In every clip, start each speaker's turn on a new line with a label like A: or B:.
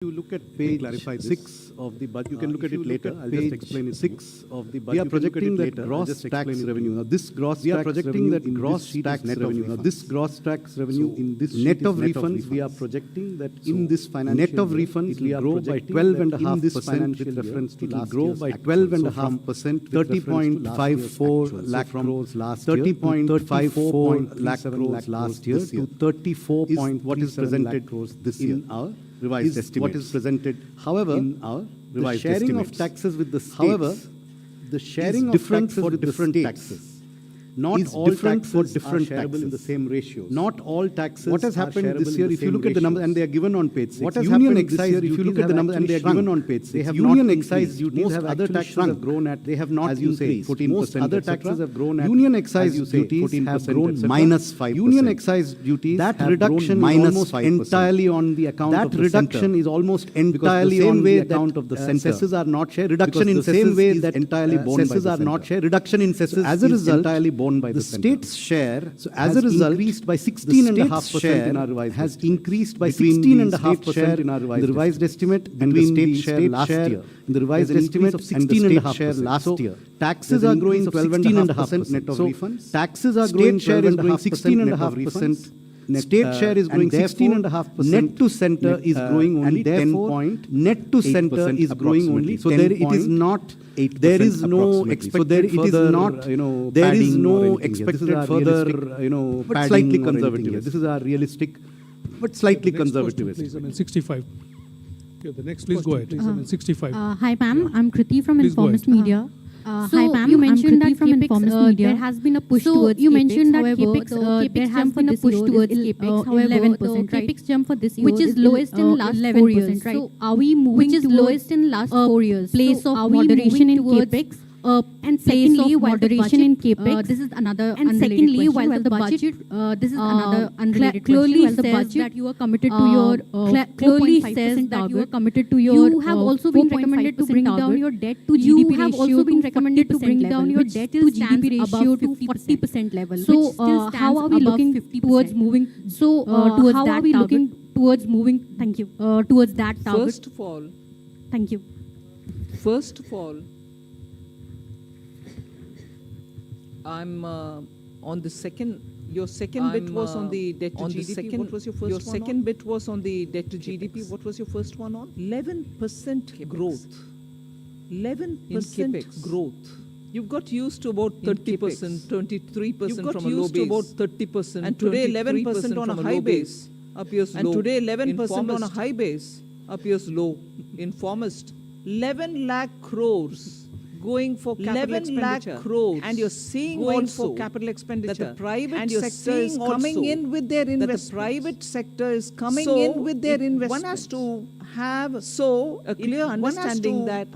A: You look at page 6 of the budget. You can look at it later. I'll just explain it. 6 of the budget. We are projecting that gross tax revenue. Now, this gross we are projecting that gross tax revenue. Now, this gross tax revenue in this net of refunds, we are projecting that in this financial net of refunds, we are grow by 12.5% with reference to last grow by 12.5%, 30.54 lakh crores last year, 30.54 lakh crores last year to 34. What is presented this year in our revised estimate. What is presented, however, in our revised the sharing estimates. Of taxes with the states, however, the sharing of taxes for different taxes. Not all different taxes for different are shareable in the same ratios. Not all taxes. What has happened this year? If you look at the numbers, and they are given on page 6. What has union excise? If you look at the numbers, and they are given on page 6. They have union excise duties have other taxes have grown at. They have not, as you say, 14%. Most other taxes have grown at. Union excise duties have grown -5%. Union excise duties that reduction is almost entirely on the account of the center. That reduction is almost entirely on the account of the center. Cesses are not shared. Reduction in the same way that entirely borne by the center. Cesses are not shared. Reduction in cesses as a result entirely borne by the state's share, so as a result, increased by 16.5% in our revised has increased by 16.5% in our revised estimate and the state share last year. In the revised estimate of 16.5% last year. Taxes are growing 12.5% net of refunds. Taxes are growing, share is growing 16.5%. State share is growing 16.5%. Net to center is growing only 10 point. Net to center is growing only. So there it is not. There is no expected further. There is no expected further. But slightly conservative. This is our realistic, but slightly conservative.
B: Please, 65. Okay, the next, please go ahead. Please, 65.
C: Hi, ma'am. I'm Kriti from Informist Media. Hi, ma'am. You mentioned that from Informist Media there has been a push towards you mentioned that CapEx there has been a push towards CapEx, however, 11%, right? CapEx jump for this year, which is lowest in last 4 years, right? So are we moving which is lowest in last 4 years? Place of moderation in CapEx. And secondly, while moderation in capex, this is another. And secondly, while the budget, this is another unrelated clearly says that you are committed to your clearly says that you are committed to your. You have also been recommended to bring down your debt to GDP ratio. You have also been recommended to bring down your debt to GDP ratio to 40% level. So how are we looking towards moving? So towards how are we looking towards moving? Thank you. Towards that target.
D: First of all,
C: thank you.
D: First of all. I'm on the second. Your second bit was on the debt to GDP. What was your first one? Your second bit was on the debt to GDP. What was your first one on? 11% growth. 11% growth. You've got used to about 30%, 23% from a low base. You've got used to about 30%, and today 11% on a high base appears low. And today 11% on a high base appears low. Informist. 11 lakh crores. Going for capital expenditure, crores, and you're seeing going also for capital expenditure that the private sector is coming in with their investments. That the private sector is coming in with their investments. One has to have a clear understanding that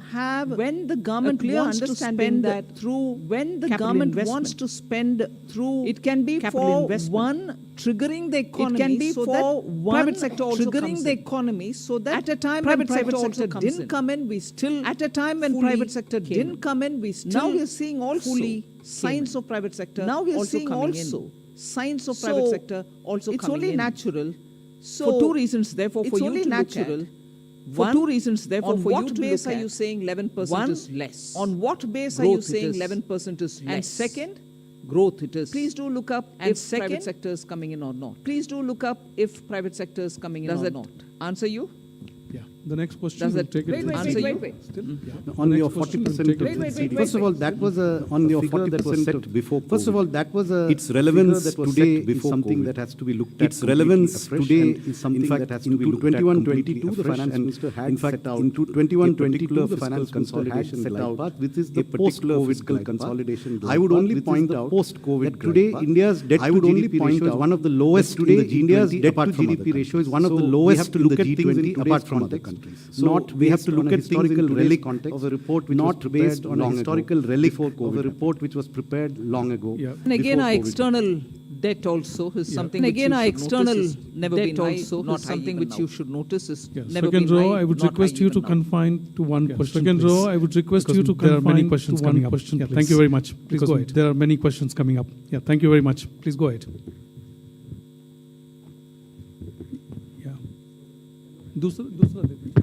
D: when the government wants to spend that through when the government wants to spend through it can be for one triggering the economy. It can be so for one private sector also triggering the economy so that at a time when private sector didn't come in, we still at a time when private sector didn't come in, we still now we are seeing also signs of private sector. Now we are seeing also signs of private sector also coming in. It's only natural. So for two reasons, therefore, for you to look at. For two reasons, therefore, for you to look at. On what base are you saying 11% is less? On what base are you saying 11% is less? And second, growth it is. Please do look up if private sector is coming in or not. Please do look up if private sector is coming in or not. Answer you?
B: Yeah. The next question. Does
D: that take it? Wait.
A: On your 40%. First of all, that was on your figure that was set before. First of all, that was its relevance that was today is something that has to be looked at. Its relevance today is something that has to be looked at. 21-22, the finance minister had in fact into 21-22 the finance consolidation set out, which is the post-COVID consolidation. I would only point out post-COVID today India's debt to GDP ratio is one of the lowest today. India's debt to GDP ratio is one of the lowest in the G20 apart from other countries. Not we have to look at historical relic context of a report which not based on a historical relic of a report which was prepared long ago. Yeah.
D: And again, our external debt also is something. And again, our external never been also not something which you should notice is never been high. Second row, I would request you to confine to one question. Second row, I would request you to confine. There are many questions coming up. Thank you very much. Please go ahead. There are many questions coming up. Yeah, thank you very much. Please go ahead.
B: दूसरा दे दीजिए।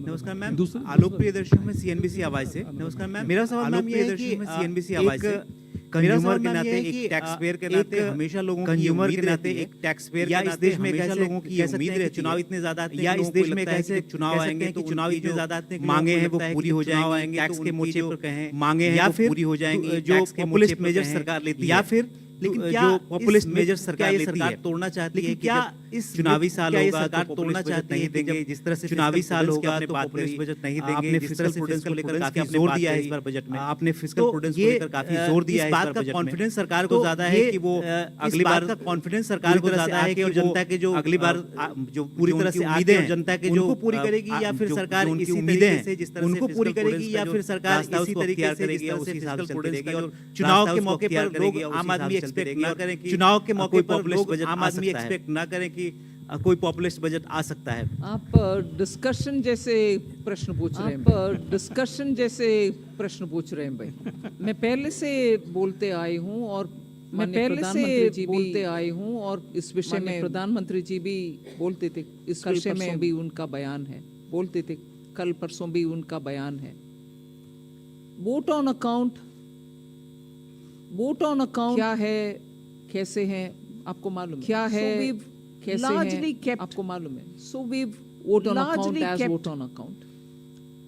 E: नमस्कार ma'am,
B: दूसरा
E: आलोक प्रियदर्शी मैं CNBC आवाज से। नमस्कार ma'am, मेरा सवाल मैम ये है कि सीएनबीसी आवाज से कंज्यूमर के नाते, एक टैक्स पेयर के नाते, हमेशा लोगों की कंज्यूमर के नाते, एक टैक्स पेयर या इस देश में हमेशा लोगों की उम्मीद रहती है चुनाव इतने ज्यादा आते हैं, या इस देश में कैसे चुनाव आएंगे तो चुनाव इतने ज्यादा आते हैं, मांगे हैं वो पूरी हो जाएंगी, टैक्स के मोर्चे पर कहें मांगे हैं या फिर पूरी हो जाएंगी, जो पॉपुलिस्ट मेजर सरकार लेती है, या फिर लेकिन क्या जो पॉपुलिस्ट मेजर सरकार लेती है तोड़ना चाहती है, क्या इस चुनावी साल होगा सरकार तोड़ना चाहती है, देंगे जिस तरह से चुनावी साल होगा तो पॉपुलिस्ट बजट नहीं देंगे, आपने फिस्कल प्रूडेंस को लेकर काफी जोर दिया है इस बार बजट में, आपने फिस्कल प्रूडेंस को लेकर काफी जोर दिया है, इस बात का कॉन्फिडेंस सरकार को ज्यादा है कि वो अगली बार का कॉन्फिडेंस सरकार को ज्यादा है कि और जनता के जो अगली बार जो पूरी तरह से उम्मीदें हैं जनता के जो पूरी करेगी, या फिर सरकार इसी उम्मीदें हैं जिस तरह उनको पूरी करेगी, या फिर सरकार इसी तरीके से करेगी और उसी हिसाब से चलेगी, और चुनाव के मौके पर लोग आम आदमी एक्सपेक्ट ना करें, चुनाव के मौके पर लोग आम आदमी एक्सपेक्ट ना करें कि कोई पॉपुलिस्ट बजट आ सकता है।
D: आप डिस्कशन जैसे प्रश्न पूछ रहे हैं, डिस्कशन जैसे प्रश्न पूछ रहे हैं भाई। मैं पहले से बोलते आई हूँ और मैं पहले से बोलते आई हूँ और इस विषय में प्रधानमंत्री जी भी बोलते थे, इस विषय में भी उनका बयान है, बोलते थे कल परसों भी उनका बयान है। वोट ऑन अकाउंट क्या है, कैसे हैं आपको मालूम है, क्या है कैसे हैं आपको मालूम है। So we've vote on account as vote on account,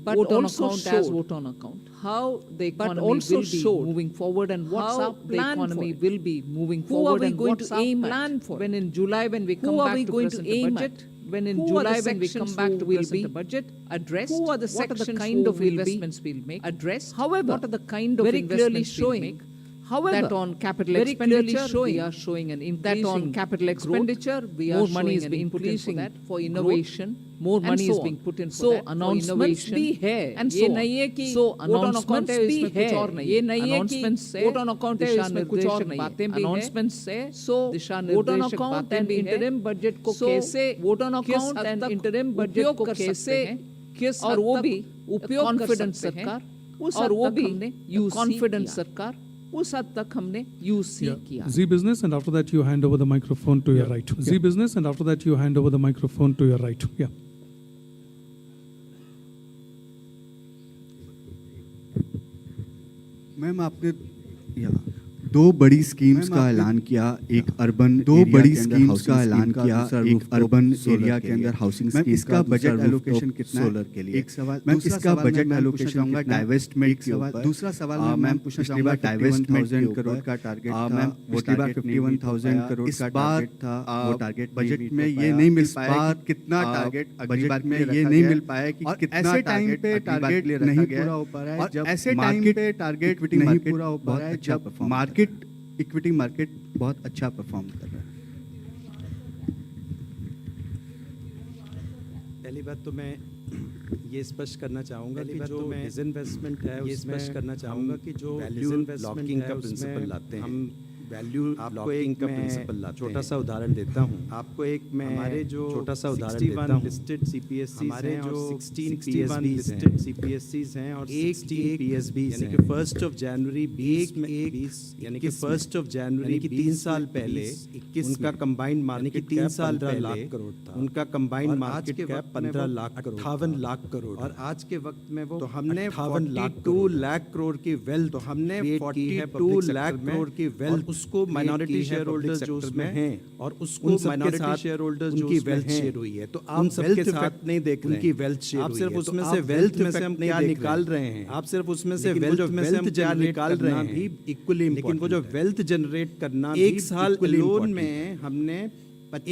D: but vote on account as vote on account. How the economy will be moving forward and what's our plan for it. Will be moving forward and what's our plan for it. When in July when we come back to present the budget, when in July when we come back to present the budget, address who are the sections, kind of investments we'll make, address. However, what are the kind of investments we'll make. However, that on capital expenditure we are showing an increase. That on capital expenditure we are more money is being put in for that, for innovation. More money is being put in for that. So announcements भी है, and ये नहीं है कि so announcements भी है, ये नहीं है कि vote on account है इसमें कुछ और नहीं है, announcements है, so vote on account and interim budget को कैसे vote on account and interim budget को कैसे किस और वो भी उपयोग कर सकते हैं, और वो भी confident सरकार उस हद तक हमने यूज किया।
B: Z business, and after that you hand over the microphone to your right. Z business, and after that you hand over the microphone to your right. Yeah.
A: Ma'am आपने दो बड़ी स्कीम्स का ऐलान किया, एक अर्बन दो बड़ी स्कीम्स का ऐलान किया, एक अर्बन एरिया के अंदर हाउसिंग स्कीम। इसका बजट एलोकेशन कितना है सोलर के लिए? एक सवाल मैम, इसका बजट एलोकेशन होगा डाइवेस्टमेंट के ऊपर। दूसरा सवाल मैम पूछना चाहूंगा, डाइवेस्टमेंट 1000 करोड़ का टारगेट मैम, पिछली बार 51,000 करोड़ का टारगेट था, वो टारगेट बजट में ये नहीं मिल पाया। कितना टारगेट अगली बार में ये नहीं मिल पाया कि कितना टाइम पे टारगेट नहीं पूरा हो पा रहा है, जब ऐसे टाइम पे टारगेट नहीं पूरा हो पा रहा है, जब मार्केट इक्विटी मार्केट बहुत अच्छा परफॉर्म कर रहा है।
F: पहली बात तो मैं ये स्पष्ट करना चाहूँगा कि जो डिसइन्वेस्टमेंट है ये स्पष्ट करना चाहूँगा कि जो वैल्यू लॉकिंग का प्रिंसिपल लाते हैं, हम वैल्यू लॉकिंग का प्रिंसिपल लाते हैं। छोटा सा उदाहरण देता हूँ आपको, एक मैं हमारे जो छोटा सा उदाहरण देता हूँ, लिस्टेड सीपीएससी हमारे जो 16 लिस्टेड सीपीएससीज हैं और 16 पीएसबीज हैं। फर्स्ट ऑफ जनवरी 20 यानी कि फर्स्ट ऑफ जनवरी की 3 साल पहले उनका कंबाइंड मार्केट कैप 3 साल लाख करोड़ था, उनका combined market cap 15 lakh crore, 58 lakh crore, और आज के वक्त में वो तो हमने 42 लाख करोड़ की वेल्थ, तो हमने 42 लाख करोड़ की वेल्थ उसको माइनॉरिटी शेयर होल्डर्स जो उसमें हैं और उसको माइनॉरिटी शेयर होल्डर्स जो उनकी वेल्थ शेयर हुई है, तो आप सबके साथ नहीं देख रहे हैं उनकी वेल्थ शेयर, आप सिर्फ उसमें से वेल्थ में से हम क्या निकाल रहे हैं, आप सिर्फ उसमें से वेल्थ में से हम क्या निकाल रहे हैं भी इक्वली, लेकिन वो जो वेल्थ जनरेट करना एक साल लोन में हमने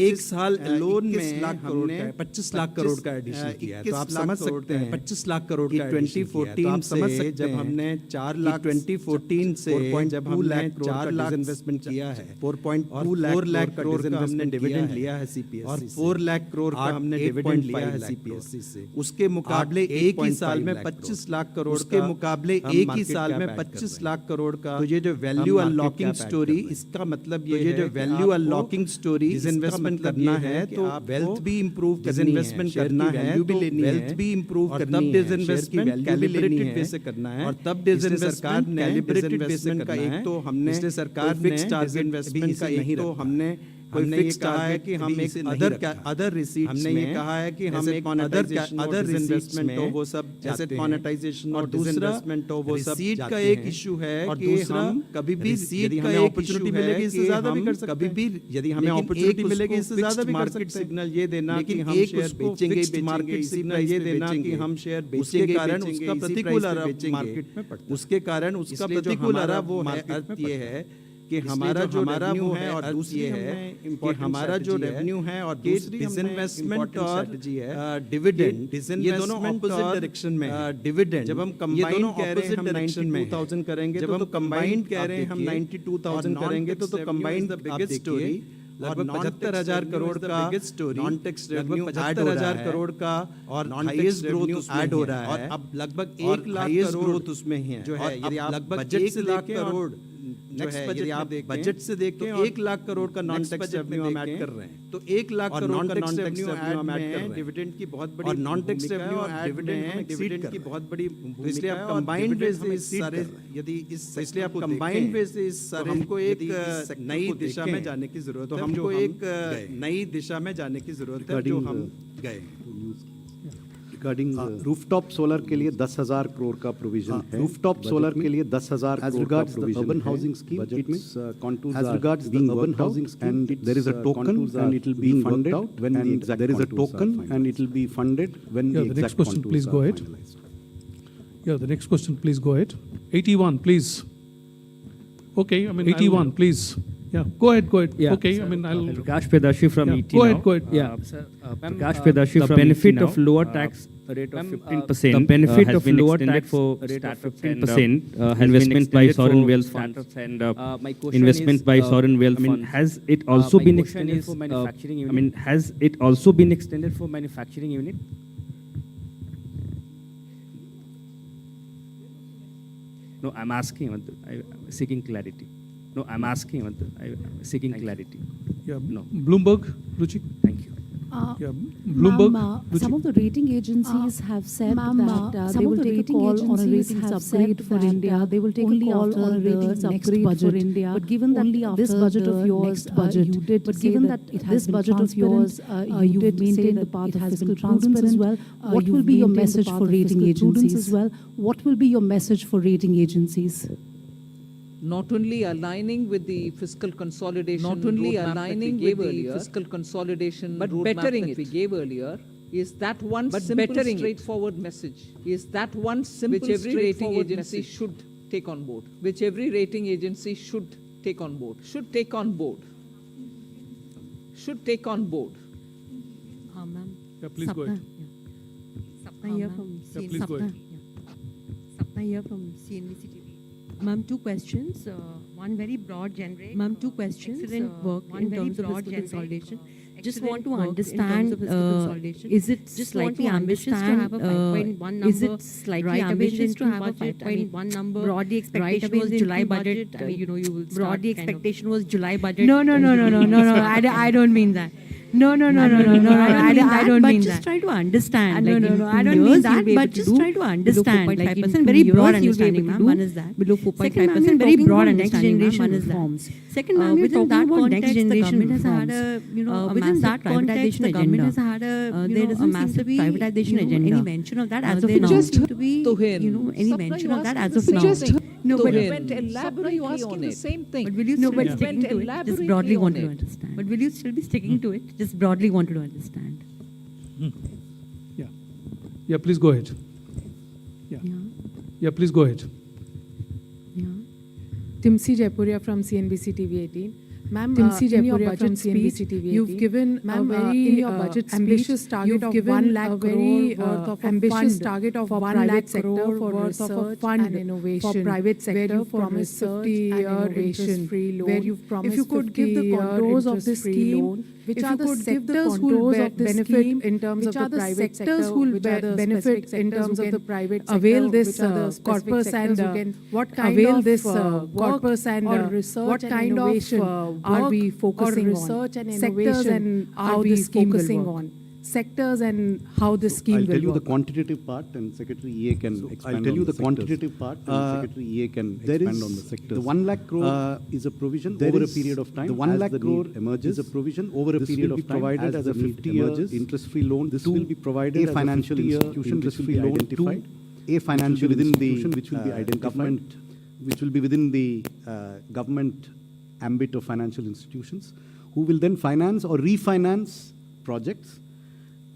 F: 1 साल लोन में हमने 25 लाख करोड़ का एडिशन किया है, तो आप समझ सकते हैं 25 लाख करोड़ का 2014 से जब हमने 4 लाख 2014 से जब हमने 4 लाख इन्वेस्टमेंट किया है, 4.4 लाख करोड़ का हमने डिविडेंड लिया है सीपीएससी, और 4 लाख करोड़ का हमने डिविडेंड लिया है सीपीएससी से, उसके मुकाबले एक ही साल में 25 लाख करोड़ के मुकाबले एक ही साल में 25 लाख करोड़ का, तो ये जो वैल्यू अनलॉकिंग स्टोरी, इसका मतलब ये जो वैल्यू अनलॉकिंग स्टोरी इन्वेस्टमेंट करना है तो वेल्थ भी इंप्रूव करनी है, इन्वेस्टमेंट करना है तो वेल्थ भी इंप्रूव करनी है, इन्वेस्टमेंट कैलिब्रेटेड वे से करना है, और तब सरकार ने कैलिब्रेटेड इन्वेस्टमेंट का एक तो हमने फिक्स्ड टारगेट इन्वेस्टमेंट का एक तो हमने हमने ये कहा है कि हम एक अदर रिसीट्स हमने ये कहा है कि हम एक अदर इन्वेस्टमेंट हो वो सब एसेट मोनेटाइजेशन और दूसरा हो वो सब रिसीट का एक इशू है और दूसरा कभी भी यदि हमें अपॉर्चुनिटी मिलेगी इससे ज्यादा भी कर सकते हैं, कभी भी यदि हमें अपॉर्चुनिटी मिलेगी इससे ज्यादा भी कर सकते हैं। मार्केट सिग्नल ये देना कि हम शेयर बेचेंगे, मार्केट सिग्नल ये देना कि हम शेयर बेचेंगे, कारण उसका प्रतिकूल मार्केट में पड़ता है, उसके कारण उसका प्रतिकूल वो अर्थ ये है कि हमारा जो रेवेन्यू है और दूसरी है कि हमारा जो रेवेन्यू है और दूसरी डिसइन्वेस्टमेंट और डिविडेंड, ये दोनों ऑपोजिट डायरेक्शन में डिविडेंड जब हम कंबाइन कह रहे हैं हम 92,000 करेंगे, जब हम कंबाइन कह रहे हैं हम 92,000 करेंगे तो कंबाइन द बिगेस्ट स्टोरी लगभग 75,000 करोड़ का नॉन टैक्स रेवेन्यू 75,000 करोड़ का और हाईएस्ट ग्रोथ ऐड हो रहा है और अब लगभग 1 लाख ग्रोथ उसमें है जो है, यदि आप लगभग 1 लाख करोड़ नेक्स्ट बजट आप बजट से देखें 1 लाख करोड़ का नॉन टैक्स रेवेन्यू हम ऐड कर रहे हैं, तो 1 लाख करोड़ का नॉन टैक्स रेवेन्यू हम ऐड कर रहे हैं, डिविडेंड की बहुत बड़ी और नॉन टैक्स रेवेन्यू और डिविडेंड की बहुत बड़ी, तो इसलिए आप कंबाइंड वे से इस सारे यदि इस इसलिए आप कंबाइंड वे से इस सारे हमको एक नई दिशा में जाने की जरूरत है, तो हमको एक नई दिशा में जाने की जरूरत है जो हम गए।
A: रिगार्डिंग रूफटॉप सोलर के लिए 10,000 करोड़ का प्रोविजन है। रूफटॉप सोलर के लिए 10,000 करोड़ का provision urban housing scheme budget में as regards the urban housing and there is a token and it will be funded out when there is a token and it will be funded when the
B: the next
A: exact
B: question, please
A: contours
B: go
A: are
B: ahead.
A: finalized.
B: Yeah, the next question, please go ahead. 81, please. Okay, I mean 81, please. Yeah, go ahead.
G: Yeah,
B: okay,
G: sir,
B: I mean I'll.
G: Prakash Pedashi from
B: Yeah,
G: ET
B: go
G: now.
B: ahead, go ahead.
G: Yeah, sir, Prakash Pedashi from benefit of lower tax rate of 15%. The benefit of lower tax for rate of 15%. Investment by sovereign wealth funds and investment by sovereign wealth funds. Has it also been extended for manufacturing unit? I mean, has it also been extended for manufacturing unit? No, I'm asking. I'm seeking clarity. No, I'm asking. I'm seeking clarity.
B: Yeah,
G: No.
B: Bloomberg, Ruchi.
G: Thank you.
B: Yeah, Bloomberg. Ruchi.
H: Some of the rating agencies have said that they will take a call on a ratings upgrade for India. They will take a call on a ratings upgrade for India. But given that this budget of yours, you did say that this budget of yours, you did maintain the path of fiscal transparency as well. What will be your message for rating agencies as well? What will be your message for rating agencies?
D: Not only aligning with the fiscal consolidation, not only aligning with the fiscal consolidation, but bettering it we gave earlier, is that one simple, straightforward message? Is that one simple, which every rating agency should take on board? Which every rating agency should take on board? Should take on board. Should take on board.
C: Ma'am.
B: Yeah, please go ahead.
C: Sapna here from
B: Yeah, please go ahead.
C: Sapna here from CNBC TV. Ma'am, two questions. One very broad generic. Ma'am, two questions. Excellent work in terms of fiscal consolidation. Just want to understand, is it slightly ambitious to have a 5.1 number? Is it slightly ambitious to have a 5.1 number? Broadly expectation was July budget. You know, you will broadly expectation was July budget. No. I don't mean that. No. I don't mean that. But just try to understand. No. I don't mean that. But just try to understand. 4.5% very broad understanding, ma'am. One is that. Below 4.5% very broad understanding, ma'am. One is that. Second, ma'am, within that context, the government has had a within that context, the government has had a massive privatization agenda. Any mention of that as of now?
D: Just
C: to be, any mention of that as of now? No, but
D: went elaborately on it. Same thing.
C: But will you still be sticking to it? Just broadly wanted to understand. But will you still be sticking to it? Just broadly wanted to understand.
B: Yeah, please go ahead. Yeah, please go ahead.
I: Timsi Jaipuria from CNBC TV 18. Ma'am, in your budget speech, you've given a very ambitious target of 1 lakh crore worth of ambitious target of 1 lakh crore for research and innovation for private sector for research and innovation, where you've promised if you could give the contours of this scheme, which are the sectors who will benefit in terms of the private sector, who will benefit in terms of the private sector, avail this corpus and what kind of this corpus and what kind of are we focusing on? Research and sectors and are we focusing on? sectors and how this scheme
A: I'll
I: will
A: tell you the
I: work?
A: quantitative part, and Secretary EA can expand. I'll tell you the quantitative part, and Secretary EA can expand on the sectors. The 1 lakh crore is a provision over a period of time. The 1 lakh crore emerges is a provision over a period of time. Provided as a 50-year interest-free loan. This will be provided a financial institution which will be identified. A financial institution which will be identified. Which will be within the government ambit of financial institutions, who will then finance or refinance projects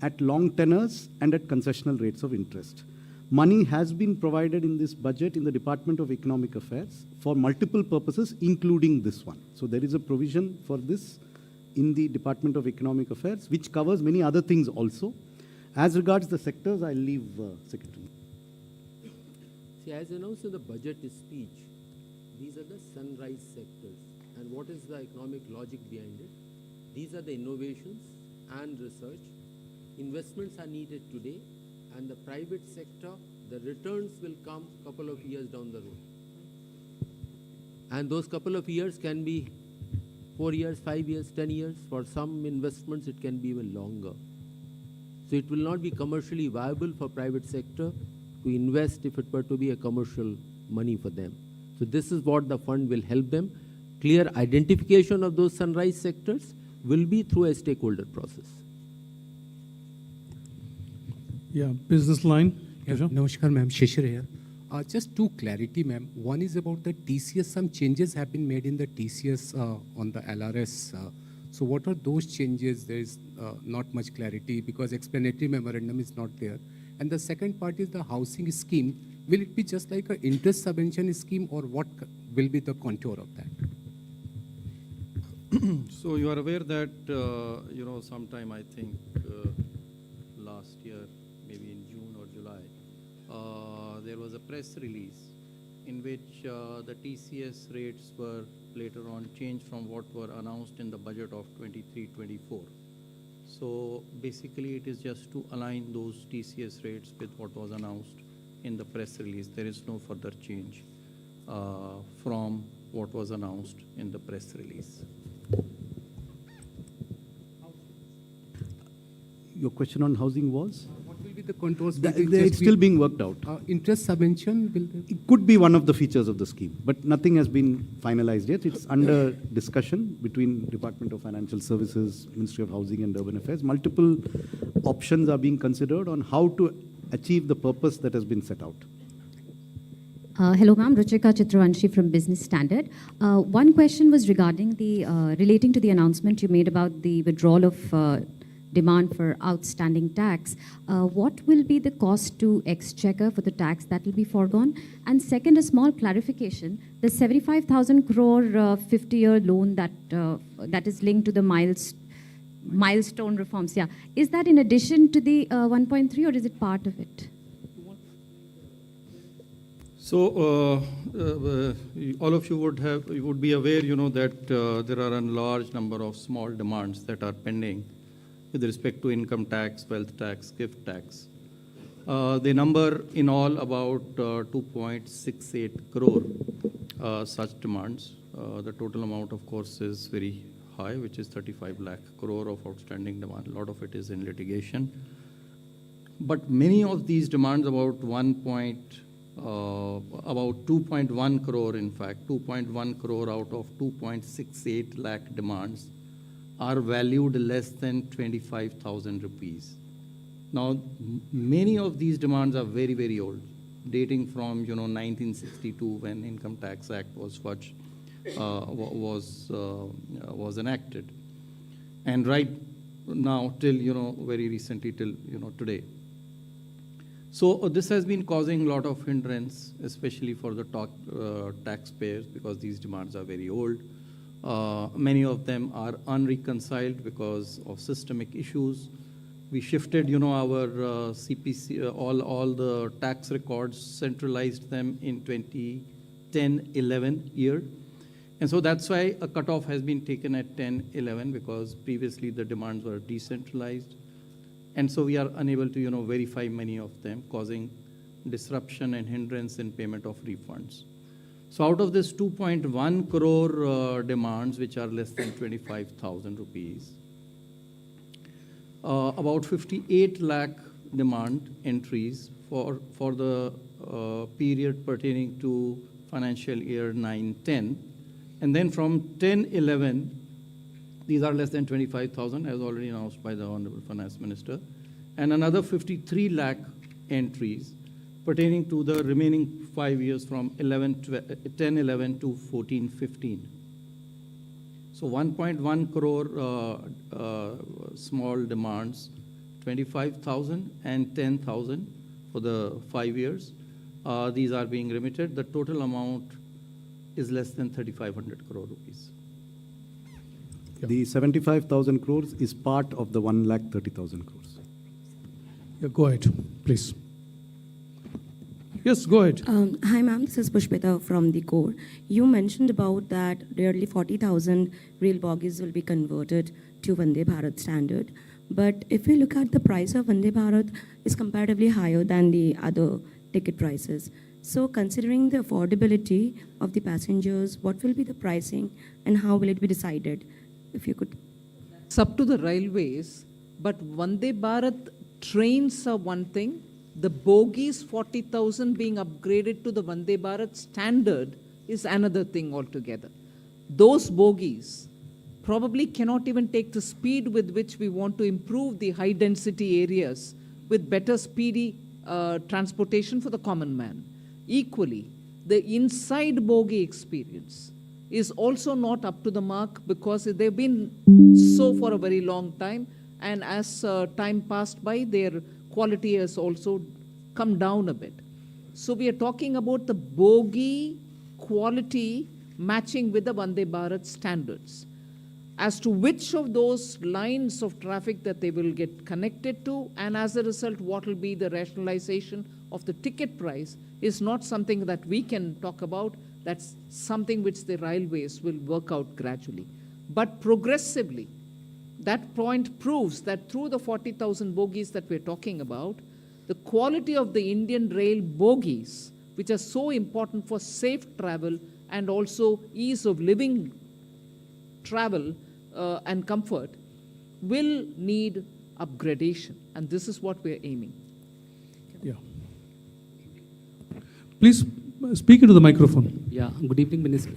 A: at long tenors and at concessional rates of interest. Money has been provided in this budget in the Department of Economic Affairs for multiple purposes, including this one. So there is a provision for this in the Department of Economic Affairs, which covers many other things also. As regards the sectors, I'll leave Secretary.
J: See, as announced in the budget speech, these are the sunrise sectors. And what is the economic logic behind it? These are the innovations and research. Investments are needed today, and the private sector, the returns will come a couple of years down the road. And those couple of years can be 4 years, 5 years, 10 years. For some investments, it can be even longer. So it will not be commercially viable for private sector to invest if it were to be a commercial money for them. So this is what the fund will help them. Clear identification of those sunrise sectors will be through a stakeholder process.
B: Yeah, business line.
K: Namaskar, ma'am. Shishir here. Just two clarity, ma'am. One is about the TCS. Some changes have been made in the TCS on the LRS. So what are those changes? There is not much clarity because explanatory memorandum is not there. And the second part is the housing scheme. Will it be just like an interest subvention scheme, or what will be the contour of that?
L: So you are aware that, sometime I think last year, maybe in June or July, there was a press release in which the TCS rates were later on changed from what were announced in the budget of 23-24. So basically it is just to align those TCS rates with what was announced in the press release. There is no further change from what was announced in the press release.
A: Your question on housing was?
K: What will be the contours?
A: It's still being worked out.
K: Interest subvention will there?
A: It could be one of the features of the scheme, but nothing has been finalized yet. It's under discussion between Department of Financial Services, Ministry of Housing and Urban Affairs. Multiple options are being considered on how to achieve the purpose that has been set out.
M: Hello, ma'am. Ruchika Chitravanshi from Business Standard. One question was regarding the relating to the announcement you made about the withdrawal of demand for outstanding tax. What will be the cost to Exchequer for the tax that will be foregone? And second, a small clarification: the 75,000 crore 50-year loan that is linked to the milestone reforms. Yeah, is that in addition to the 1.3, or is it part of it?
L: So all of you would be aware, that there are a large number of small demands that are pending with respect to income tax, wealth tax, gift tax. They number in all about 2.68 crore such demands. The total amount, of course, is very high, which is 35 lakh crore of outstanding demand. A lot of it is in litigation. But many of these demands, about 2.1 crore, in fact, 2.1 crore out of 2.68 lakh demands are valued less than 25,000 rupees. Now, many of these demands are very, very old, dating from 1962, when Income Tax Act was enacted, and right now till very recently till today. So this has been causing a lot of hindrance, especially for the taxpayers, because these demands are very old. Many of them are unreconciled because of systemic issues. We shifted, our CPC, all the tax records, centralized them in 2010-11 year. And so that's why a cutoff has been taken at 10-11, because previously the demands were decentralized. And so we are unable to, verify many of them, causing disruption and hindrance in payment of refunds. So out of this 2.1 crore demands, which are less than 25,000 rupees, about 58 lakh demand entries for the period pertaining to financial year 9-10. And then from 10-11, these are less than 25,000, as already announced by the Honorable Finance Minister, and another 53 lakh entries pertaining to the remaining 5 years from 10-11 to 14-15. So 1.1 crore small demands, 25,000 and 10,000 for the 5 years. These are being remitted. The total amount is less than 3,500 crore rupees.
A: The 75,000 crores is part of the 1,30,000 crores.
B: Yeah, go ahead, please. Yes, go ahead.
N: Hi, ma'am. This is Pushpita from the core. You mentioned about that nearly 40,000 rail bogies will be converted to Vande Bharat standard. But if we look at the price of Vande Bharat, is comparatively higher than the other ticket prices. So considering the affordability of the passengers, what will be the pricing and how will it be decided? If you could.
D: It's up to the railways, but Vande Bharat trains are one thing. The bogies 40,000 being upgraded to the Vande Bharat standard is another thing altogether. Those bogies probably cannot even take the speed with which we want to improve the high density areas with better speedy transportation for the common man. Equally, the inside bogie experience is also not up to the mark because they've been so for a very long time, and as time passed by, their quality has also come down a bit. So we are talking about the bogie quality matching with the Vande Bharat standards. As to which of those lines of traffic that they will get connected to, and as a result, what will be the rationalization of the ticket price is not something that we can talk about. That's something which the railways will work out gradually. But progressively, that point proves that through the 40,000 bogies that we're talking about, the quality of the Indian rail bogies, which are so important for safe travel and also ease of living travel and comfort, will need upgradation. And this is what we're aiming.
B: Yeah. Please speak into the microphone.
O: Yeah, good evening, Minister.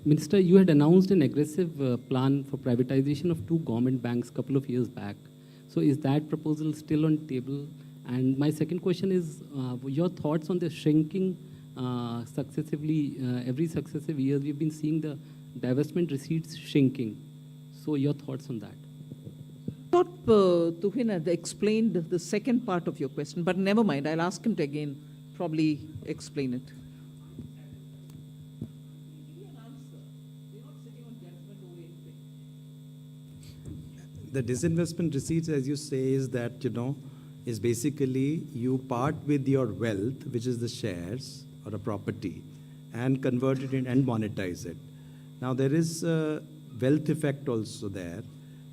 O: Minister, you had announced an aggressive plan for privatization of 2 government banks a couple of years back. So is that proposal still on table? And my second question is your thoughts on the shrinking successively, every successive year, we've been seeing the divestment receipts shrinking. So your thoughts on that?
D: I thought Tuhin had explained the second part of your question, but never mind, I'll ask him to again probably explain it.
F: The disinvestment receipts, as you say, is that, is basically you part with your wealth, which is the shares or a property, and convert it in and monetize it. Now, there is a wealth effect also there,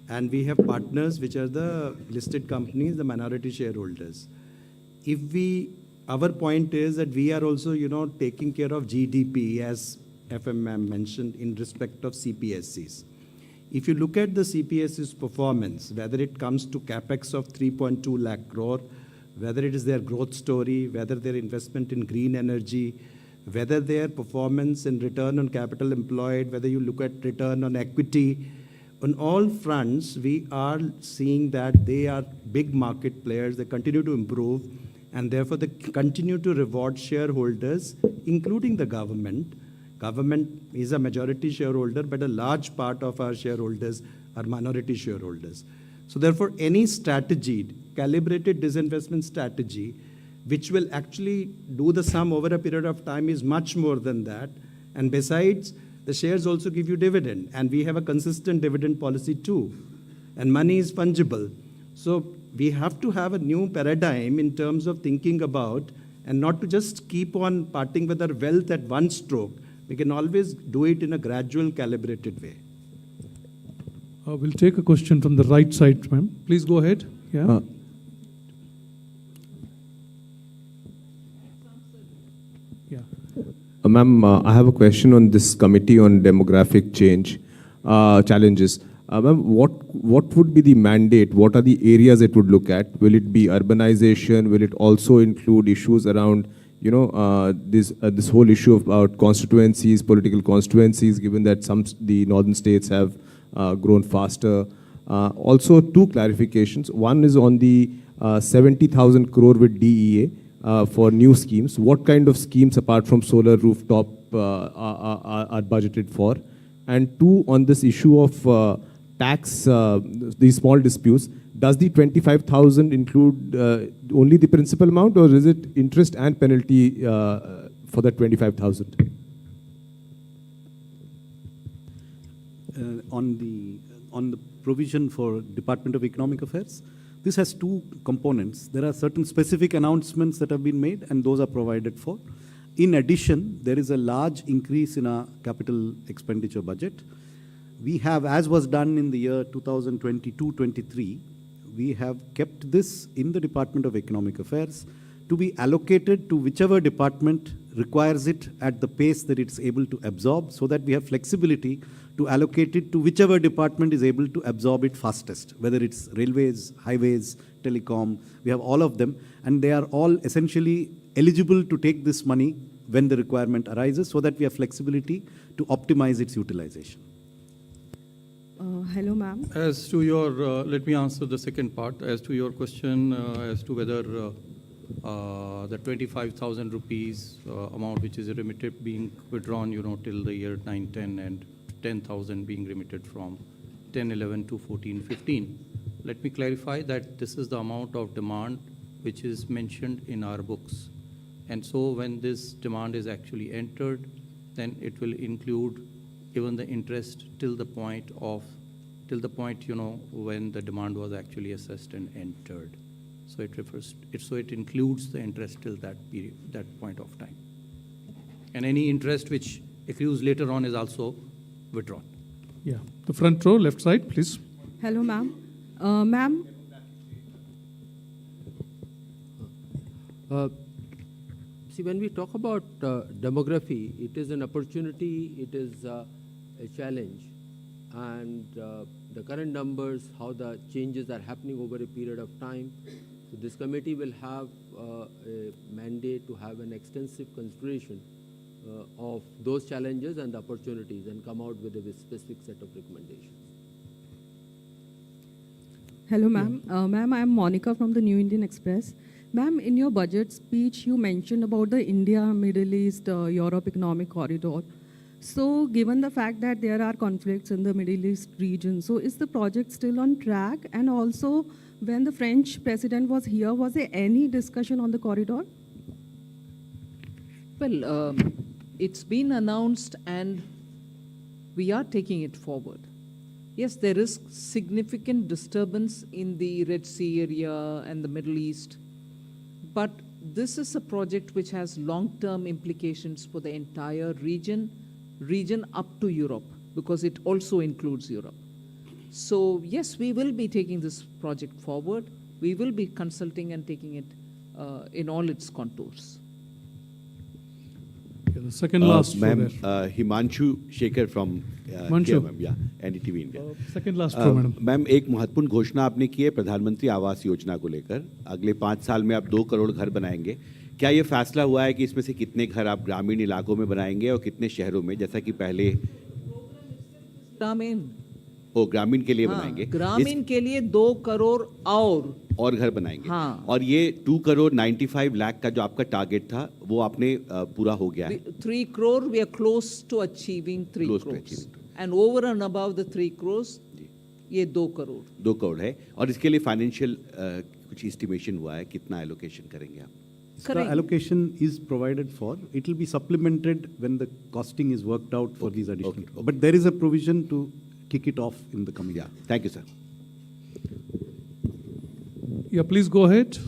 F: and we have partners, which are the listed companies, the minority shareholders. Our point is that we are also, taking care of GDP, as FMM mentioned, in respect of CPSCs. If you look at the CPSC's performance, whether it comes to capex of 3.2 lakh crore, whether it is their growth story, whether their investment in green energy, whether their performance in return on capital employed, whether you look at return on equity, on all fronts, we are seeing that they are big market players, they continue to improve, and therefore they continue to reward shareholders, including the government. Government is a majority shareholder, but a large part of our shareholders are minority shareholders. So therefore, any strategy, calibrated disinvestment strategy, which will actually do the sum over a period of time is much more than that. And besides, the shares also give you dividend. And we have a consistent dividend policy too. And money is fungible. So we have to have a new paradigm in terms of thinking about, and not to just keep on parting with our wealth at one stroke. We can always do it in a gradual, calibrated way.
B: We'll take a question from the right side, ma'am. Please go ahead. Yeah.
P: Ma'am, I have a question on this committee on demographic change challenges. Ma'am, what what would be the mandate? What are the areas it would look at? Will it be urbanization? Will it also include issues around, this whole issue about constituencies, political constituencies, given that the northern states have grown faster? Also, two clarifications. One is on the 70,000 crore with DEA for new schemes. What kind of schemes apart from solar rooftop are budgeted for? And two, on this issue of tax, these small disputes, does the 25,000 include only the principal amount, or is it interest and penalty for that 25,000?
A: On the provision for Department of Economic Affairs, this has two components. There are certain specific announcements that have been made, and those are provided for. In addition, there is a large increase in our capital expenditure budget. We have, as was done in the year 2022-23, we have kept this in the Department of Economic Affairs to be allocated to whichever department requires it at the pace that it's able to absorb, so that we have flexibility to allocate it to whichever department is able to absorb it fastest, whether it's railways, highways, telecom. We have all of them, and they are all essentially eligible to take this money when the requirement arises, so that we have flexibility to optimize its utilization.
N: Hello, ma'am.
L: As to your, let me answer the second part. As to your question as to whether the 25,000 rupees amount which is remitted being withdrawn, till the year 9-10, and 10,000 being remitted from 10-11 to 14-15. Let me clarify that this is the amount of demand which is mentioned in our books. And so when this demand is actually entered, then it will include even the interest till the point, when the demand was actually assessed and entered. So it includes the interest till that period, that point of time. And any interest which accrues later on is also withdrawn.
B: Yeah, the front row, left side, please.
N: Hello, ma'am. Ma'am.
J: See, when we talk about demography, it is an opportunity, it is a challenge. And the current numbers, how the changes are happening over a period of time. So this committee will have a mandate to have an extensive consideration of those challenges and the opportunities, and come out with a specific set of recommendations.
N: Hello, ma'am. Ma'am, I'm Monica from the New Indian Express. Ma'am, in your budget speech, you mentioned about the India, Middle East, Europe economic corridor. So given the fact that there are conflicts in the Middle East region, so is the project still on track? And also, when the French president was here, was there any discussion on the corridor?
D: Well, it's been announced and we are taking it forward. Yes, there is significant disturbance in the Red Sea area and the Middle East, but this is a project which has long-term implications for the entire region up to Europe, because it also includes Europe. So yes, we will be taking this project forward. We will be consulting and taking it in all its contours.
B: Okay, the second last row
Q: Ma'am,
B: there.
Q: Himanshu Shekhar from
B: Himanshu.
Q: here, yeah, NDTV India.
B: Second last row, madam.
Q: Ma'am, एक महत्वपूर्ण घोषणा आपने की है प्रधानमंत्री आवास योजना को लेकर। अगले 5 साल में आप 2 करोड़ घर बनाएंगे। क्या ये फैसला हुआ है कि इसमें से कितने घर आप ग्रामीण इलाकों में बनाएंगे और कितने शहरों में, जैसा कि पहले ग्रामीण के लिए बनाएंगे?
D: ग्रामीण के लिए 2 करोड़ और
Q: घर बनाएंगे।
D: हाँ।
Q: और ये 2 करोड़ 95 लाख का जो आपका टारगेट था, वो आपने पूरा हो गया है?
D: 3 crore, we are close to achieving 3 crores. And over and above the 3 crores, ये 2 करोड़।
Q: 2 करोड़ है। और इसके लिए फाइनेंशियल कुछ एस्टिमेशन हुआ है, कितना एलोकेशन करेंगे आप?
A: The allocation is provided for. It will be supplemented when the costing is worked out for these additional. But there is a provision to kick it off in the coming year.
Q: Thank you, sir.
B: Yeah, please go ahead.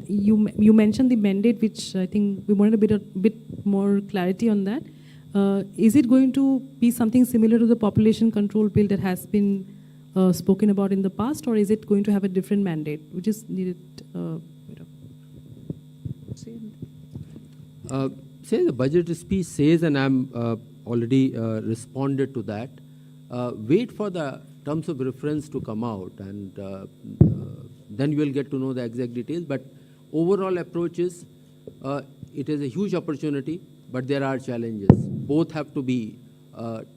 H: You mentioned the mandate, which I think we wanted a bit more clarity on that. Is it going to be something similar to the population control bill that has been spoken about in the past, or is it going to have a different mandate? We just needed
J: Say the budget speech says, and I'm already responded to that, wait for the terms of reference to come out, and then you will get to know the exact details. But overall approach is, it is a huge opportunity, but there are challenges. Both have to be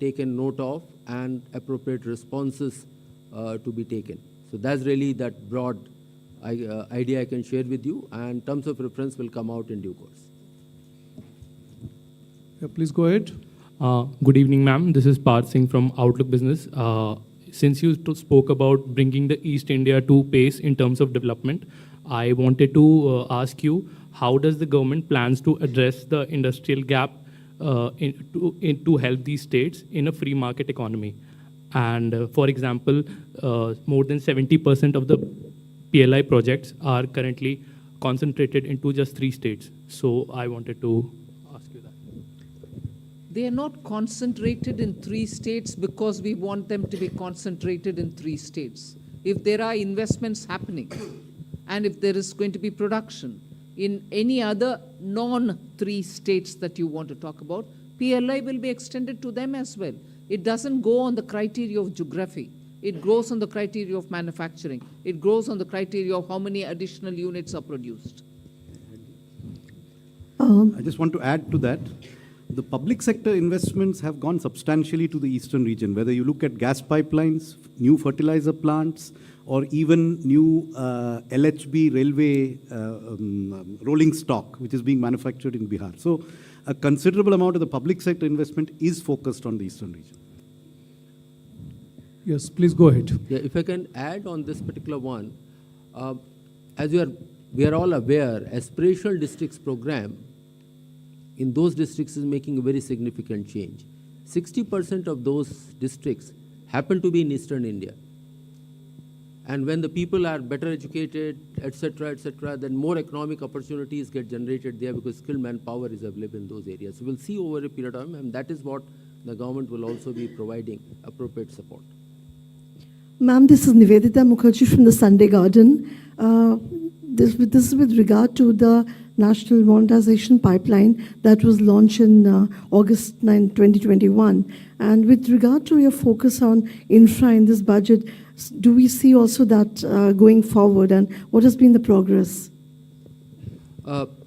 J: taken note of, and appropriate responses to be taken. So that's really that broad idea I can share with you, and terms of reference will come out in due course.
B: Yeah, please go ahead.
R: Good evening, ma'am. This is Parth Singh from Outlook Business. Since you spoke about bringing the East India to pace in terms of development, I wanted to ask you, how does the government plans to address the industrial gap to help these states in a free market economy? And for example, more than 70% of the PLI projects are currently concentrated into just 3 states. So I wanted to ask you that.
D: They are not concentrated in 3 states because we want them to be concentrated in 3 states. If there are investments happening and if there is going to be production in any other non-3 states that you want to talk about, PLI will be extended to them as well. It doesn't go on the criteria of geography. It goes on the criteria of manufacturing. It goes on the criteria of how many additional units are produced.
A: I just want to add to that. The public sector investments have gone substantially to the eastern region, whether you look at gas pipelines, new fertilizer plants, or even new LHB railway rolling stock, which is being manufactured in Bihar. So a considerable amount of the public sector investment is focused on the eastern region.
B: Yes, please go ahead.
J: Yeah, if I can add on this particular one, as we are all aware, aspirational districts program in those districts is making a very significant change. 60% of those districts happen to be in eastern India. And when the people are better educated, etc., then more economic opportunities get generated there because skilled manpower is available in those areas. So we'll see over a period of time, and that is what the government will also be providing appropriate support.
S: Ma'am, this is Nivedita Mukherjee from the Sunday Garden. This is with regard to the National Monetization Pipeline that was launched in August 9, 2021. And with regard to your focus on infra in this budget, do we see also that going forward, and what has been the progress?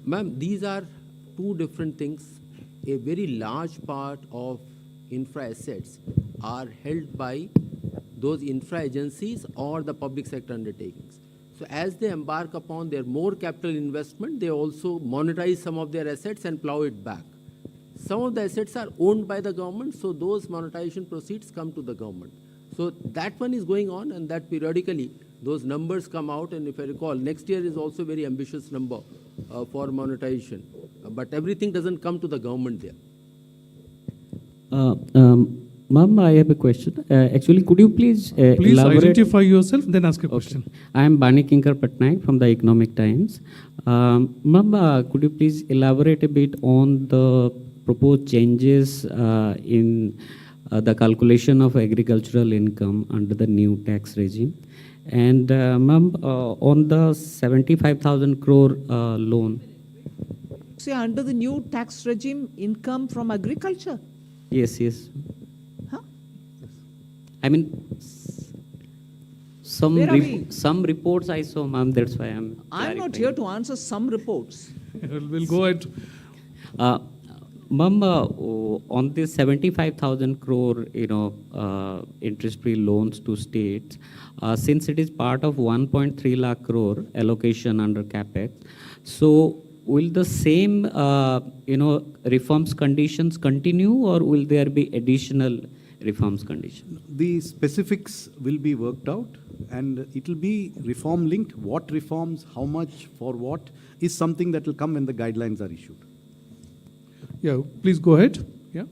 J: Ma'am, these are 2 different things. A very large part of infra assets are held by those infra agencies or the public sector undertakings. So as they embark upon their more capital investment, they also monetize some of their assets and plow it back. Some of the assets are owned by the government, so those monetization proceeds come to the government. So that one is going on, and that periodically those numbers come out, and if I recall, next year is also a very ambitious number for monetization. But everything doesn't come to the government there.
G: Ma'am, I have a question. Actually, could you please
B: Please
G: elaborate?
B: identify yourself, then ask a question.
G: I am Bani Kinkar Patnaik from the Economic Times. Ma'am, could you please elaborate a bit on the proposed changes in the calculation of agricultural income under the new tax regime? And ma'am, on the 75,000 crore loan.
D: See, under the new tax regime, income from agriculture?
G: Yes.
D: Huh?
G: I mean, some reports I saw, ma'am, that's why
D: I'm not here to answer some reports.
B: We'll go ahead.
G: Ma'am, on this 75,000 crore, interest-free loans to states, since it is part of 1.3 lakh crore allocation under CapEx, so will the same, reforms conditions continue, or will there be additional reforms conditions?
A: The specifics will be worked out, and it will be reform linked. What reforms, how much, for what, is something that will come when the guidelines are issued.
B: Yeah, please go ahead. Yeah.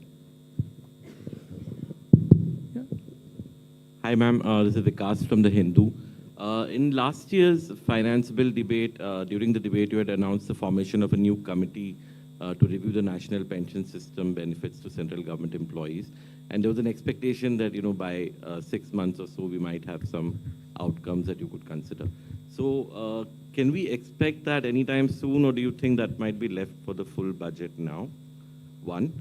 T: Hi, ma'am. This is Vikas from The Hindu. In last year's finance bill debate, during the debate, you had announced the formation of a new committee to review the national pension system benefits to central government employees. And there was an expectation that, by 6 months or so, we might have some outcomes that you could consider. So can we expect that anytime soon, or do you think that might be left for the full budget now? One.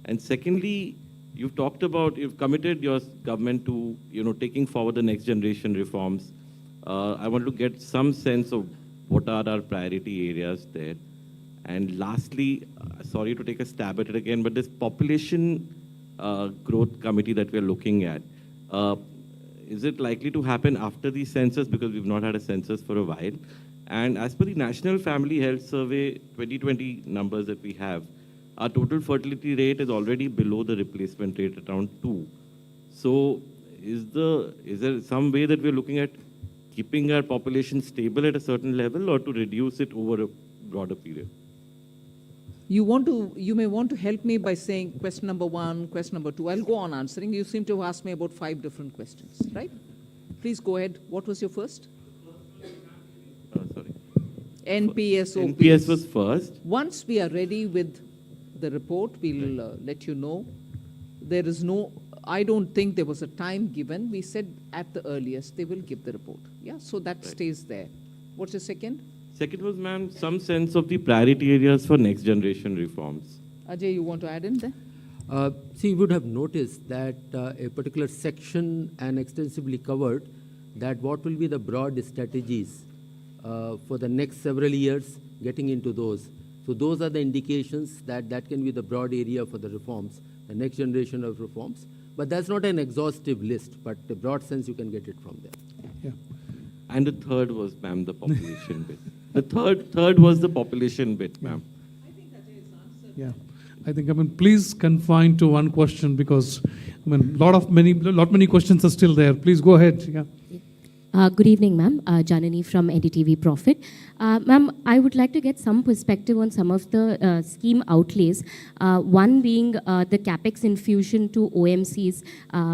T: And secondly, you've talked about, you've committed your government to, taking forward the next generation reforms. I want to get some sense of what are our priority areas there. And lastly, sorry to take a stab at it again, but this population growth committee that we're looking at, is it likely to happen after the census, because we've not had a census for a while? And as per the National Family Health Survey 2020 numbers that we have, our total fertility rate is already below the replacement rate, around 2. So is there some way that we're looking at keeping our population stable at a certain level, or to reduce it over a broader period?
D: You may want to help me by saying question number 1, question number 2. I'll go on answering. You seem to have asked me about 5 different questions, right? Please go ahead. What was your first?
T: Sorry.
D: NPS, OPS.
T: NPS was first.
D: Once we are ready with the report, we'll let you know. There is no, I don't think there was a time given. We said at the earliest they will give the report. Yeah, so that stays there. What's your second?
T: Second was, ma'am, some sense of the priority areas for next generation reforms.
D: Ajay, you want to add in there?
J: See, you would have noticed that a particular section and extensively covered that what will be the broad strategies for the next several years, getting into those. So those are the indications that that can be the broad area for the reforms, the next generation of reforms. But that's not an exhaustive list, but the broad sense you can get it from there.
B: Yeah.
T: And the third was, ma'am, the population bit. The third was the population bit, ma'am.
B: Yeah. I think, please confine to one question, because, many questions are still there. Please go ahead. Yeah.
U: Good evening, ma'am. Janani from NDTV Profit. Ma'am, I would like to get some perspective on some of the scheme outlays. One being the capex infusion to OMCs.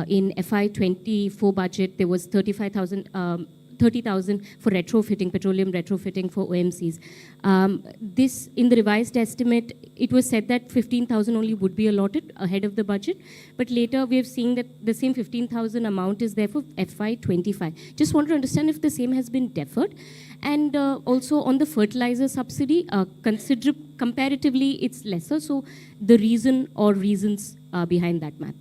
U: In FY24 budget, there was 30,000 for retrofitting, petroleum retrofitting for OMCs. This, in the revised estimate, it was said that 15,000 only would be allotted ahead of the budget, but later we have seen that the same 15,000 amount is there for FY25. Just want to understand if the same has been deferred. And also on the fertilizer subsidy, comparatively it's lesser, so the reason or reasons behind that math.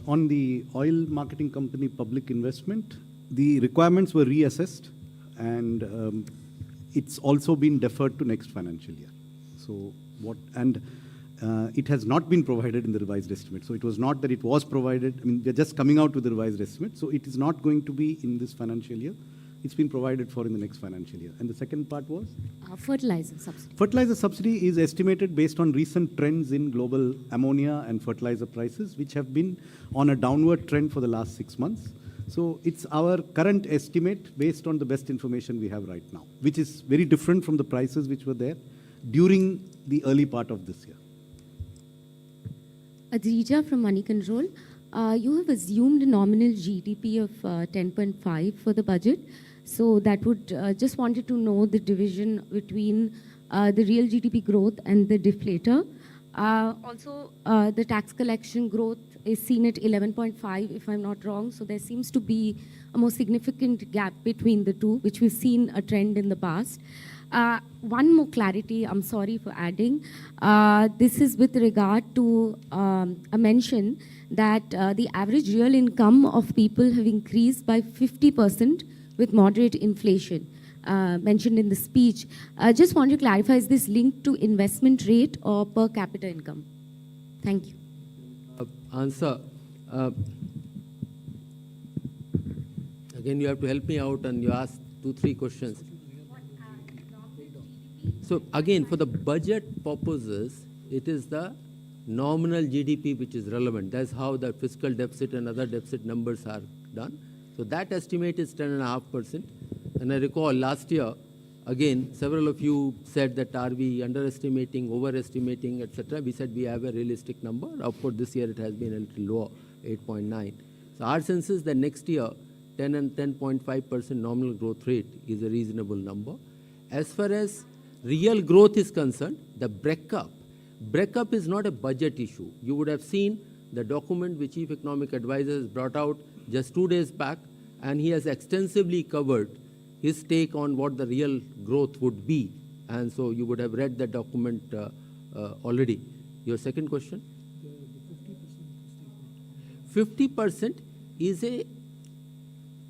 A: On the oil marketing company public investment, the requirements were reassessed, and it's also been deferred to next financial year. So it has not been provided in the revised estimate. So it was not that it was provided. They're just coming out with the revised estimate. So it is not going to be in this financial year. It's been provided for in the next financial year. And the second part was?
U: Fertilizer subsidy.
A: Fertilizer subsidy is estimated based on recent trends in global ammonia and fertilizer prices, which have been on a downward trend for the last 6 months. So it's our current estimate based on the best information we have right now, which is very different from the prices which were there during the early part of this year.
U: Adrija from Money Control. You have assumed a nominal GDP of 10.5 for the budget. So that would, just wanted to know the division between the real GDP growth and the deflator. Also, the tax collection growth is seen at 11.5, if I'm not wrong. So there seems to be a more significant gap between the two, which we've seen a trend in the past. One more clarity, I'm sorry for adding. This is with regard to a mention that the average real income of people have increased by 50% with moderate inflation, mentioned in the speech. Just want to clarify, is this linked to investment rate or per capita income? Thank you.
J: Answer. Again, you have to help me out, and you asked 2-3 questions. So again, for the budget purposes, it is the nominal GDP which is relevant. That's how the fiscal deficit and other deficit numbers are done. So that estimate is 10.5%. And I recall last year, again, several of you said that are we underestimating, overestimating, etc. We said we have a realistic number. Of course, this year it has been a little lower, 8.9. So our sense is that next year, 10 and 10.5% nominal growth rate is a reasonable number. As far as real growth is concerned, the breakup is not a budget issue. You would have seen the document which Chief Economic Advisor has brought out just 2 days back, and he has extensively covered his take on what the real growth would be. And so you would have read that document already. Your second question? 50% is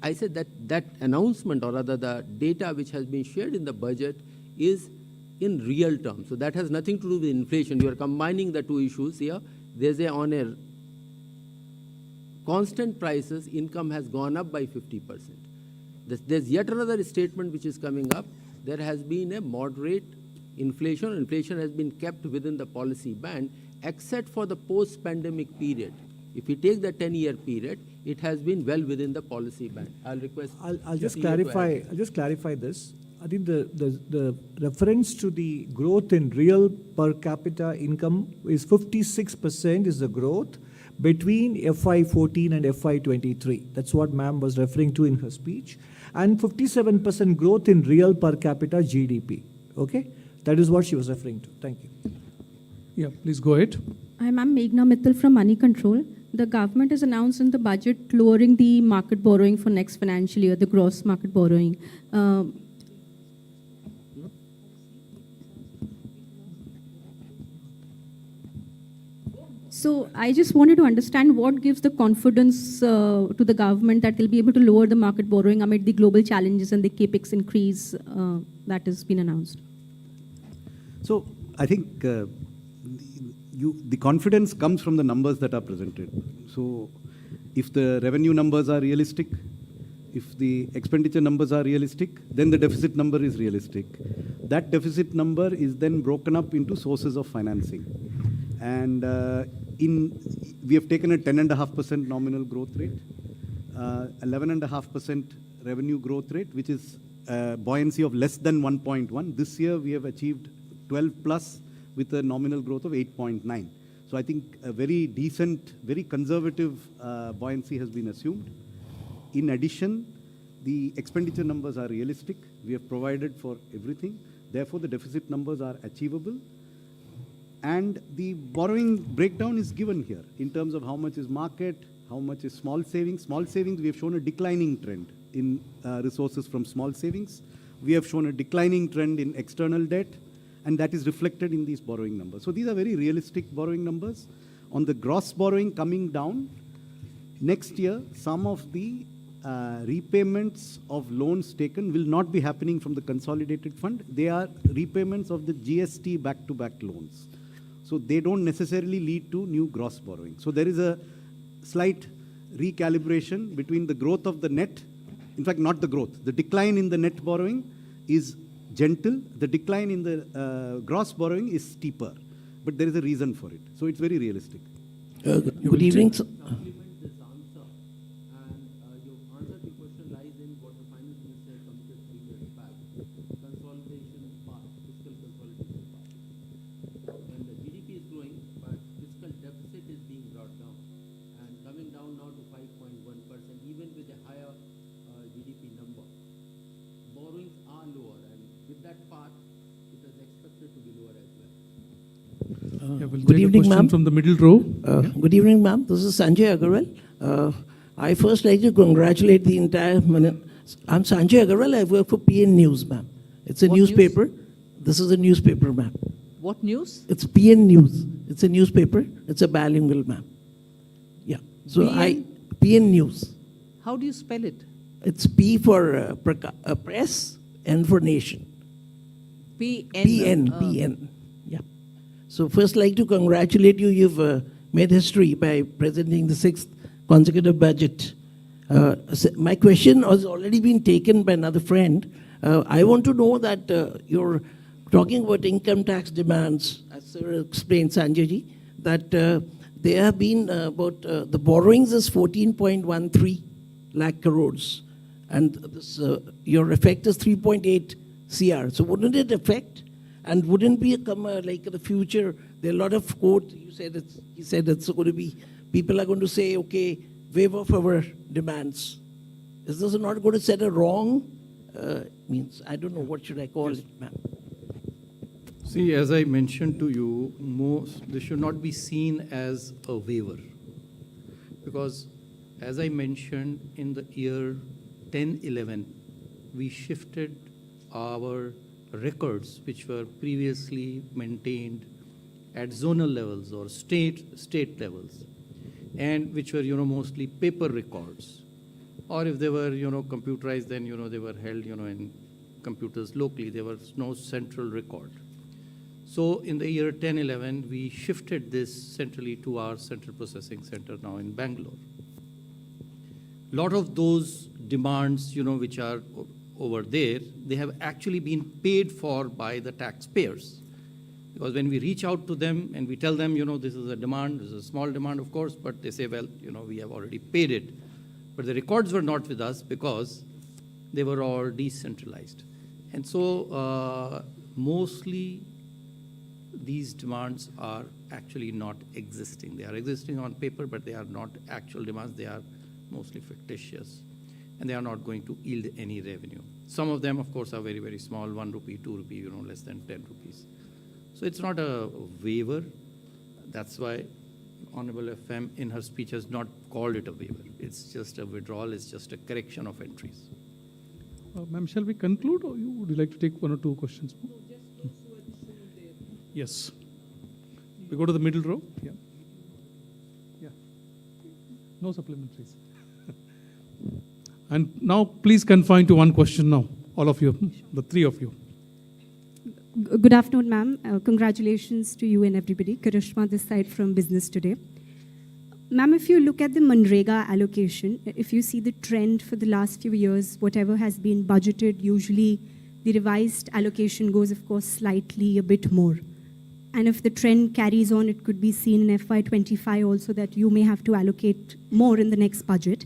J: I said that announcement, or rather the data which has been shared in the budget, is in real terms. So that has nothing to do with inflation. You are combining the two issues here. There's on a constant prices, income has gone up by 50%. There's yet another statement which is coming up. There has been a moderate inflation. Inflation has been kept within the policy band, except for the post-pandemic period. If you take the 10-year period, it has been well within the policy band. I'll request.
E: I'll just clarify. I'll just clarify this. I think the reference to the growth in real per capita income is 56% is the growth between FY14 and FY23. That's what ma'am was referring to in her speech. And 57% growth in real per capita GDP. Okay? That is what she was referring to. Thank you.
B: Yeah, please go ahead.
V: I'm Meghna Mittal from Money Control. The government has announced in the budget lowering the market borrowing for next financial year, the gross market borrowing. So I just wanted to understand what gives the confidence to the government that they'll be able to lower the market borrowing amid the global challenges and the capex increase that has been announced.
A: So I think the confidence comes from the numbers that are presented. So if the revenue numbers are realistic, if the expenditure numbers are realistic, then the deficit number is realistic. That deficit number is then broken up into sources of financing. And we have taken a 10.5% nominal growth rate, 11.5% revenue growth rate, which is buoyancy of less than 1.1. This year we have achieved 12 plus with a nominal growth of 8.9. So I think a very decent, very conservative buoyancy has been assumed. In addition, the expenditure numbers are realistic. We have provided for everything. Therefore, the deficit numbers are achievable. And the borrowing breakdown is given here in terms of how much is market, how much is small savings. Small savings, we have shown a declining trend in resources from small savings. We have shown a declining trend in external debt, and that is reflected in these borrowing numbers. So these are very realistic borrowing numbers. On the gross borrowing coming down, next year, some of the repayments of loans taken will not be happening from the consolidated fund. They are repayments of the GST back-to-back loans. So they don't necessarily lead to new gross borrowing. So there is a slight recalibration between the growth of the net, in fact, not the growth. The decline in the net borrowing is gentle. The decline in the gross borrowing is steeper. But there is a reason for it. So it's very realistic.
W: Good evening.
B: Good evening, ma'am. From the middle row.
W: Good evening, ma'am. This is Sanjay Agarwal. I first like to congratulate the entire. I'm Sanjay Agarwal. I work for PN News, ma'am. It's a newspaper. News? This is a newspaper, ma'am.
D: What news?
W: It's PN News. It's a newspaper. It's a bilingual, ma'am. Yeah. So PN News.
D: How do you spell it?
W: It's P for press, N for nation. PN. Yeah. So first, like to congratulate you. You've made history by presenting the 6th consecutive budget. My question has already been taken by another friend. I want to know that you're talking about income tax demands, as Sir explained, Sanjay, that there have been about the borrowings is 14.13 lakh crores, and this, your effect is 3.8 CR. So wouldn't it affect? And wouldn't be like the future? There are a lot of quote. He said it's going to be. People are going to say, okay, waive off our demands. Is this not going to set a wrong? Means I don't know what should I call it, ma'am.
L: See, as I mentioned to you, this should not be seen as a waiver, because as I mentioned, in the year 10-11, we shifted our records, which were previously maintained at zonal levels or state levels, and which were, mostly paper records. Or if they were, computerized, then, they were held, in computers locally. There was no central record. So in the year 10-11, we shifted this centrally to our central processing center now in Bangalore. A lot of those demands, which are over there, they have actually been paid for by the taxpayers. Because when we reach out to them and we tell them, this is a demand, this is a small demand, of course, but they say, well, we have already paid it. But the records were not with us because they were all decentralized. And so mostly these demands are actually not existing. They are existing on paper, but they are not actual demands. They are mostly fictitious, and they are not going to yield any revenue. Some of them, of course, are very, very small, 1 rupee, 2 rupee, less than 10 rupees. So it's not a waiver. That's why Honorable FM in her speech has not called it a waiver. It's just a withdrawal. It's just a correction of entries.
B: Ma'am, shall we conclude, or would you like to take 1 or 2 questions more? Yes. We go to the middle row. Yeah. Yeah. No supplementaries. And now, please confine to 1 question now, all of you, the 3 of you.
C: Good afternoon, ma'am. Congratulations to you and everybody. Karishma this side from Business Today. Ma'am, if you look at the Manrega allocation, if you see the trend for the last few years, whatever has been budgeted, usually the revised allocation goes, of course, slightly a bit more. And if the trend carries on, it could be seen in FY25 also that you may have to allocate more in the next budget.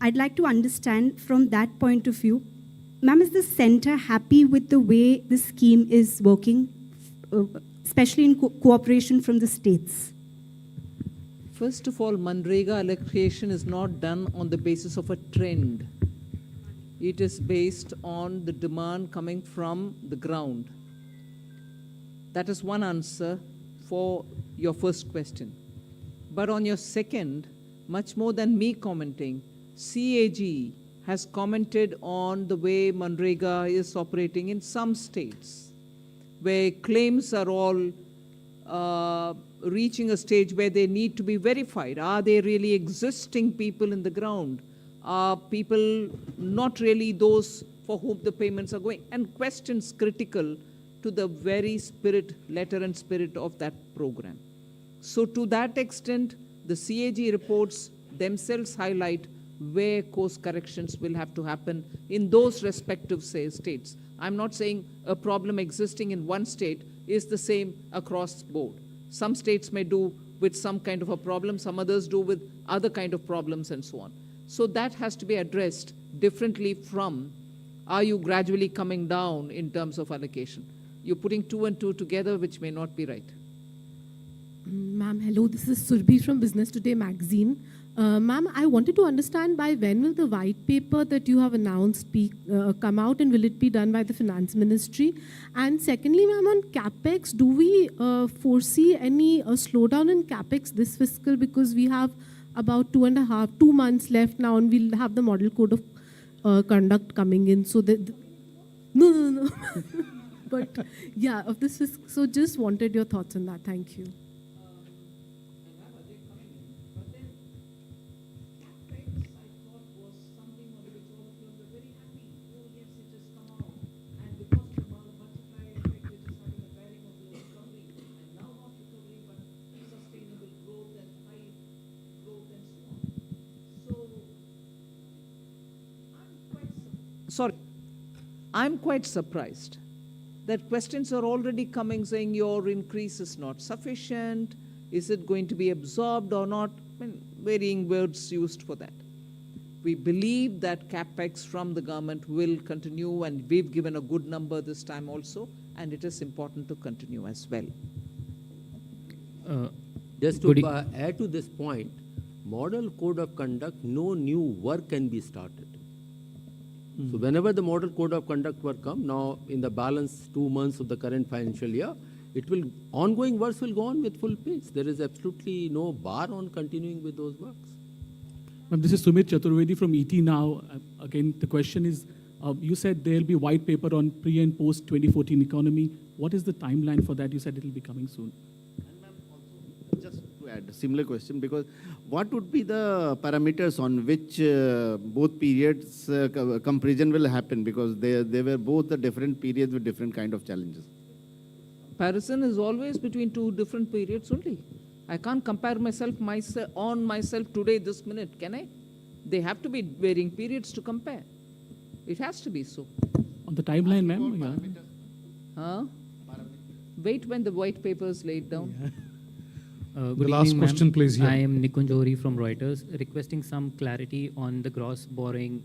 C: I'd like to understand from that point of view, ma'am, is the center happy with the way the scheme is working, especially in cooperation from the states?
D: First of all, Manrega allocation is not done on the basis of a trend. It is based on the demand coming from the ground. That is one answer for your first question. But on your second, much more than me commenting, CAG has commented on the way Manrega is operating in some states, where claims are all reaching a stage where they need to be verified. Are they really existing people in the ground? Are people not really those for whom the payments are going? And questions critical to the very spirit, letter and spirit of that program. So to that extent, the CAG reports themselves highlight where course corrections will have to happen in those respective states. I'm not saying a problem existing in one state is the same across board. Some states may do with some kind of a problem, some others do with other kind of problems and so on. So that has to be addressed differently from, are you gradually coming down in terms of allocation? You're putting 2 and 2 together, which may not be right.
I: Ma'am, hello, this is Surbhi from Business Today magazine. Ma'am, I wanted to understand by when will the white paper that you have announced come out, and will it be done by the Finance Ministry? And secondly, ma'am, on CapEx, do we foresee any slowdown in CapEx this fiscal, because we have about 2 months left now, and we'll have the Model Code of Conduct coming in. So no. But yeah, of this fiscal. So just wanted your thoughts on that. Thank you.
D: Sorry, I'm quite surprised that questions are already coming saying your increase is not sufficient, is it going to be absorbed or not? I mean, varying words used for that. We believe that CapEx from the government will continue, and we've given a good number this time also, and it is important to continue as well.
J: Just to add to this point, Model Code of Conduct, no new work can be started. So whenever the Model Code of Conduct work come, now in the balance 2 months of the current financial year, ongoing works will go on with full pace. There is absolutely no bar on continuing with those works.
B: This is Sumit Chaturvedi from ET Now. Again, the question is, you said there will be white paper on pre and post 2014 economy. What is the timeline for that? You said it will be coming soon.
K: Just to add a similar question, because what would be the parameters on which both periods comparison will happen, because they were both the different periods with different kind of challenges.
D: Comparison is always between two different periods only. I can't compare myself today, this minute, can I? They have to be varying periods to compare. It has to be so.
B: On the timeline, ma'am?
D: Huh? Wait when the white paper is laid down.
B: Yeah.
M: Good
B: last
M: evening,
B: question,
M: ma'am.
B: please. Yeah.
M: I am Nikunj Ohri from Reuters, requesting some clarity on the gross borrowing,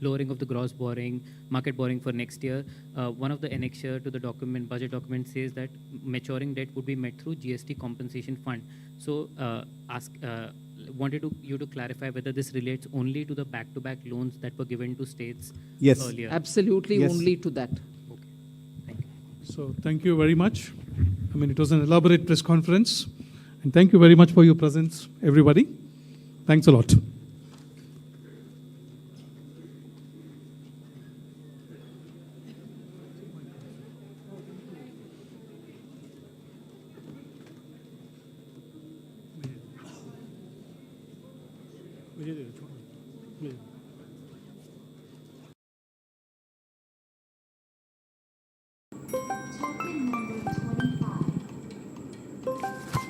M: lowering of the gross borrowing, market borrowing for next year. One of the annexure to the document, budget document, says that maturing debt would be met through GST compensation fund. So, wanted you to clarify whether this relates only to the back-to-back loans that were given to states earlier.
D: Absolutely,
B: Yes.
D: only to that.
M: Okay, thank you.
B: So thank you very much. I mean, it was an elaborate press conference. And thank you very much for your presence, everybody. Thanks a lot.
O: Token number 25.